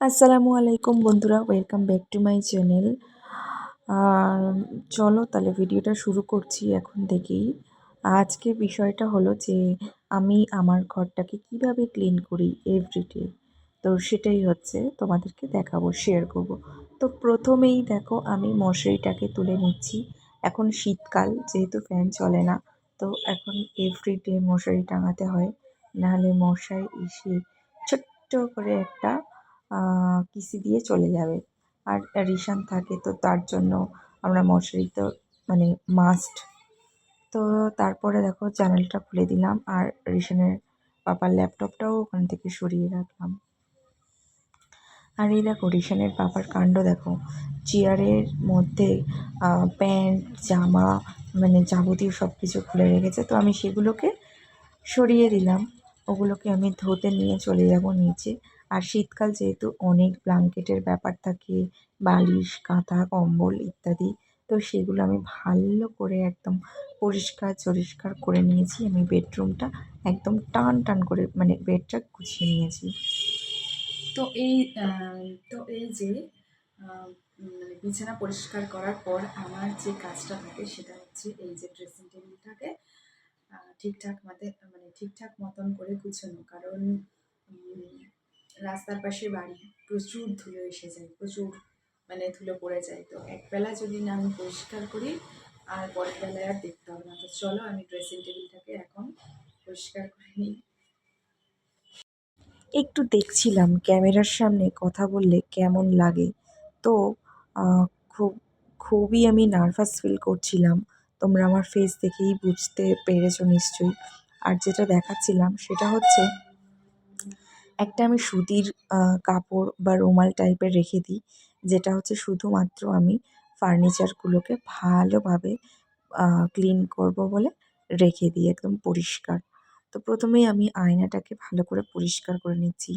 আসসালামু আলাইকুম বন্ধুরা, welcome back to my channel. আর চলো তাহলে ভিডিওটা শুরু করছি এখন থেকেই। আজকে বিষয়টা হলো যে আমি আমার ঘরটাকে কিভাবে ক্লিন করি এভরিডে। তো সেটাই হচ্ছে তোমাদেরকে দেখাবো, শেয়ার করব। তো প্রথমেই দেখো আমি মশারিটাকে তুলে নিচ্ছি। এখন শীতকাল, যেহেতু ফ্যান চলে না, তো এখন এভরিডে মশারি টাঙাতে হয়, নাহলে মশায় এসে ছোট্ট করে একটা কিসি দিয়ে চলে যাবে। আর রিশান থাকে, তো তার জন্য আমরা মশারি তো মানে মাস্ট। তো তারপরে দেখো চ্যানেলটা খুলে দিলাম আর রিশানের পাপার ল্যাপটপটাও ওখান থেকে সরিয়ে রাখলাম। আর এই দেখো রিশানের পাপার কাণ্ড দেখো, চেয়ারের মধ্যে প্যান্ট জামা মানে যাবতীয় সব কিছু খুলে রেখেছে। তো আমি সেগুলোকে সরিয়ে দিলাম, ওগুলোকে আমি ধুতে নিয়ে চলে যাব নিচে। আর শীতকাল যেহেতু অনেক ব্ল্যাঙ্কেটের ব্যাপার থাকে, বালিশ কাঁথা কম্বল ইত্যাদি, তো সেগুলো আমি ভালো করে একদম পরিষ্কার করে নিয়েছি। আমি বেডরুমটা একদম টান টান করে মানে বেডটা গুছিয়ে নিয়েছি। তো এই তো এই যে মানে বিছানা পরিষ্কার করার পর আমার যে কাজটা থাকে সেটা হচ্ছে এই যে ড্রেসিং টেবিলটাকে ঠিকঠাক ঠিকঠাক মতন করে গুছানো। কারণ রাস্তার পাশে বাড়ি, প্রচুর ধুলো এসে যায়, প্রচুর মানে ধুলো পড়ে যায়। তো একবেলা যদি না আমি পরিষ্কার করি আর পরের বেলায় আর দেখতে হবে না। তো চলো আমি ড্রেসিং টেবিলটাকে এখন পরিষ্কার করে নিই। একটু দেখছিলাম ক্যামেরার সামনে কথা বললে কেমন লাগে। তো আহ, খুব খুবই আমি নার্ভাস ফিল করছিলাম। তোমরা আমার ফেস দেখেই বুঝতে পেরেছো নিশ্চয়ই। আর যেটা দেখাচ্ছিলাম সেটা হচ্ছে একটা আমি সুতির কাপড় বা রুমাল টাইপের রেখে দিই, যেটা হচ্ছে শুধুমাত্র আমি ফার্নিচারগুলোকে ভালোভাবে ক্লিন করব বলে রেখে দিই, একদম পরিষ্কার। তো প্রথমেই আমি আয়নাটাকে ভালো করে পরিষ্কার করে নিচ্ছি।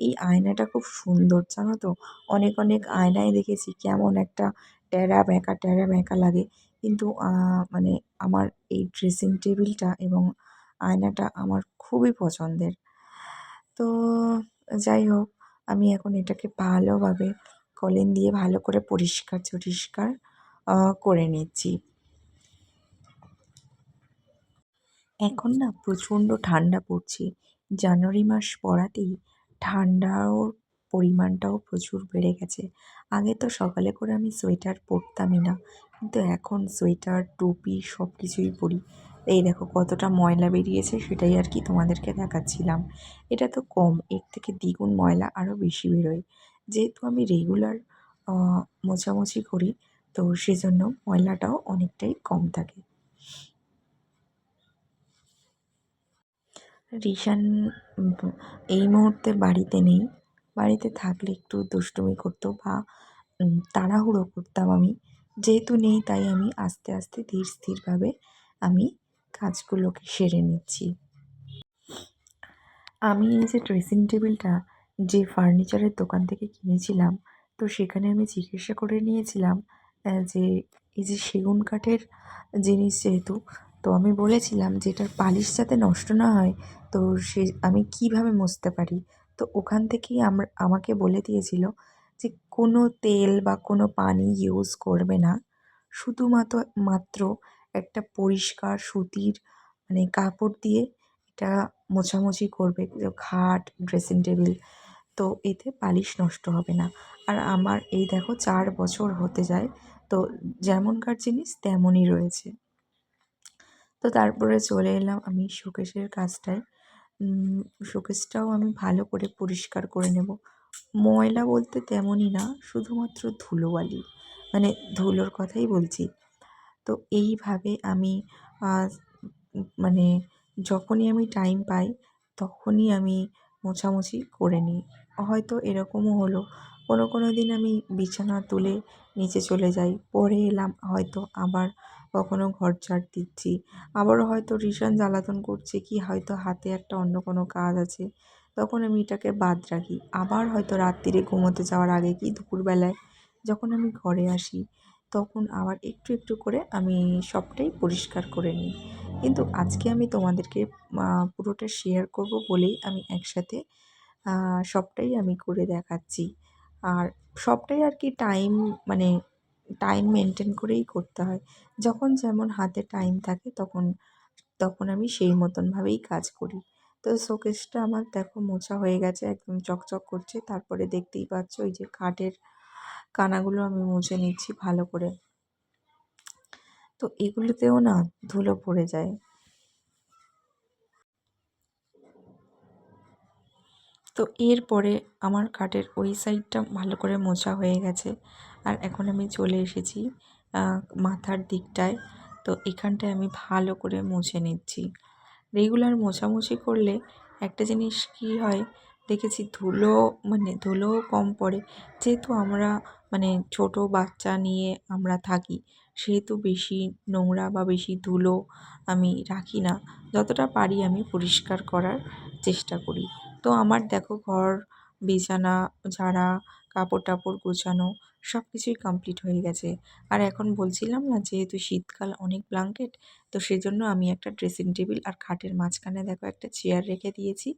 এই আয়নাটা খুব সুন্দর, জানো তো। অনেক অনেক আয়নায় দেখেছি কেমন একটা ট্যাড়া ব্যাঁকা লাগে, কিন্তু মানে আমার এই ড্রেসিং টেবিলটা এবং আয়নাটা আমার খুবই পছন্দের। তো যাই হোক, আমি এখন এটাকে ভালোভাবে কলিন দিয়ে ভালো করে পরিষ্কার করে নিচ্ছি। এখন না প্রচণ্ড ঠান্ডা পড়ছে। জানুয়ারি মাস পড়াতেই ঠান্ডার পরিমাণটাও প্রচুর বেড়ে গেছে। আগে তো সকালে করে আমি সোয়েটার পরতামই না, কিন্তু এখন সোয়েটার টুপি সব কিছুই পরি। এই দেখো কতটা ময়লা বেরিয়েছে, সেটাই আর কি তোমাদেরকে দেখাচ্ছিলাম। এটা তো কম, এর থেকে দ্বিগুণ ময়লা আরও বেশি বেরোয়। যেহেতু আমি রেগুলার মোছামুছি করি, তো সেজন্য ময়লাটাও অনেকটাই কম থাকে। রিশান এই মুহূর্তে বাড়িতে নেই। বাড়িতে থাকলে একটু দুষ্টুমি করতো বা তাড়াহুড়ো করতাম আমি। যেহেতু নেই তাই আমি আস্তে আস্তে ধীর স্থিরভাবে আমি কাজগুলোকে সেরে নিচ্ছি। আমি এই যে ড্রেসিং টেবিলটা যে ফার্নিচারের দোকান থেকে কিনেছিলাম, তো সেখানে আমি জিজ্ঞাসা করে নিয়েছিলাম যে এই যে সেগুন কাঠের জিনিস যেহেতু, তো আমি বলেছিলাম যে এটার পালিশ যাতে নষ্ট না হয়, তো সে আমি কিভাবে মুছতে পারি। তো ওখান থেকেই আমাকে বলে দিয়েছিল যে কোনো তেল বা কোনো পানি ইউজ করবে না, শুধুমাত্র মাত্র একটা পরিষ্কার সুতির মানে কাপড় দিয়ে এটা মোছামুছি করবে খাট ড্রেসিং টেবিল। তো এতে পালিশ নষ্ট হবে না। আর আমার এই দেখো 4 বছর হতে যায়, তো যেমনকার জিনিস তেমনই রয়েছে। তো তারপরে চলে এলাম আমি শোকেসের কাজটায়। শোকেসটাও আমি ভালো করে পরিষ্কার করে নেব। ময়লা বলতে তেমনই না, শুধুমাত্র ধুলোবালি, মানে ধুলোর কথাই বলছি। তো এইভাবে আমি মানে যখনই আমি টাইম পাই তখনই আমি মোছামুছি করে নিই। হয়তো এরকমও হলো কোনো দিন আমি বিছানা তুলে নিচে চলে যাই, পরে এলাম হয়তো আবার কখনো ঘর ঝাড় দিচ্ছি, আবারও হয়তো রিশান জ্বালাতন করছে কি হয়তো হাতে একটা অন্য কোনো কাজ আছে, তখন আমি এটাকে বাদ রাখি। আবার হয়তো রাত্তিরে ঘুমোতে যাওয়ার আগে কি দুপুরবেলায় যখন আমি ঘরে আসি, তখন আবার একটু একটু করে আমি সবটাই পরিষ্কার করে নিই। কিন্তু আজকে আমি তোমাদেরকে পুরোটা শেয়ার করব বলেই আমি একসাথে সবটাই আমি করে দেখাচ্ছি। আর সবটাই আর কি মানে টাইম মেনটেন করেই করতে হয়। যখন যেমন হাতে টাইম থাকে তখন তখন আমি সেই মতনভাবেই কাজ করি। তো শোকেসটা আমার দেখো মোছা হয়ে গেছে, একদম চকচক করছে। তারপরে দেখতেই পাচ্ছ ওই যে কাঠের কানাগুলো আমি মুছে নিচ্ছি ভালো করে। তো এগুলোতেও না ধুলো পড়ে যায়। তো এরপরে আমার খাটের ওই সাইডটা ভালো করে মোছা হয়ে গেছে। আর এখন আমি চলে এসেছি আ মাথার দিকটায়। তো এখানটায় আমি ভালো করে মুছে নিচ্ছি। রেগুলার মোছামুছি করলে একটা জিনিস কী হয় দেখেছি, ধুলোও কম পড়ে। যেহেতু আমরা মানে ছোটো বাচ্চা নিয়ে আমরা থাকি, সেহেতু বেশি নোংরা বা বেশি ধুলো আমি রাখি না। যতটা পারি আমি পরিষ্কার করার চেষ্টা করি। তো আমার দেখো ঘর, বিছানা ঝাড়া, কাপড়-টাপড় গোছানো সব কিছুই কমপ্লিট হয়ে গেছে। আর এখন বলছিলাম না যেহেতু শীতকাল অনেক ব্ল্যাঙ্কেট, তো সেজন্য আমি একটা ড্রেসিং টেবিল আর খাটের মাঝখানে দেখো একটা চেয়ার রেখে দিয়েছি।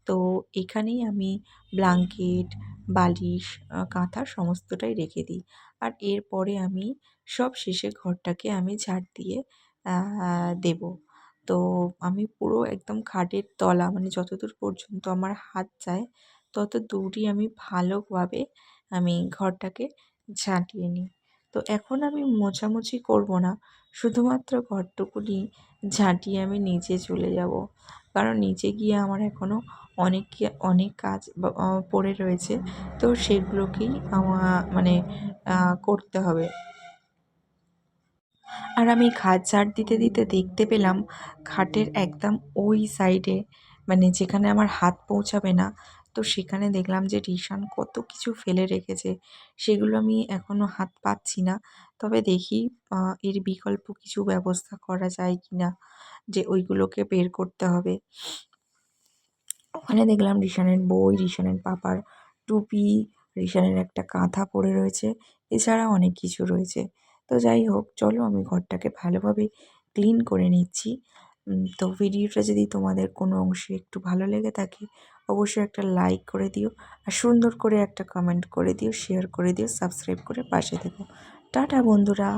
তো এখানেই আমি ব্ল্যাঙ্কেট, বালিশ, কাঁথা সমস্তটাই রেখে দিই। আর এরপরে আমি সব শেষে ঘরটাকে আমি ঝাড় দিয়ে আ দেবো। তো আমি পুরো একদম খাটের তলা মানে যতদূর পর্যন্ত আমার হাত যায়, তত দূরই আমি ভালোভাবে ঘরটাকে ঝাঁটিয়ে নিই। তো এখন আমি মোছামুছি করব না। শুধুমাত্র ঘরটুকুনি ঝাঁটিয়ে আমি নিচে চলে যাব। কারণ নিচে গিয়ে আমার এখনও অনেক কাজ পড়ে রয়েছে। তো সেগুলোকেই মানে করতে হবে। আর আমি খাট ঝাড় দিতে দিতে দেখতে পেলাম খাটের একদম ওই সাইডে মানে যেখানে আমার হাত পৌঁছাবে না, তো সেখানে দেখলাম যে রিশান কত কিছু ফেলে রেখেছে। সেগুলো আমি এখনও হাত পাচ্ছি না। তবে দেখি এর বিকল্প কিছু ব্যবস্থা করা যায় কিনা, যে ওইগুলোকে বের করতে হবে। ওখানে দেখলাম রিশানের বই, রিশানের পাপার টুপি, রিশানের একটা কাঁথা পড়ে রয়েছে। এছাড়া অনেক কিছু রয়েছে। তো যাই হোক, চলো আমি ঘরটাকে ভালোভাবে ক্লিন করে নিচ্ছি। তো ভিডিওটা যদি তোমাদের কোনো অংশে একটু ভালো লেগে থাকে, অবশ্যই একটা লাইক করে দিও। আর সুন্দর করে একটা কমেন্ট করে দিও, শেয়ার করে দিও, সাবস্ক্রাইব করে পাশে থেকো। টাটা বন্ধুরা।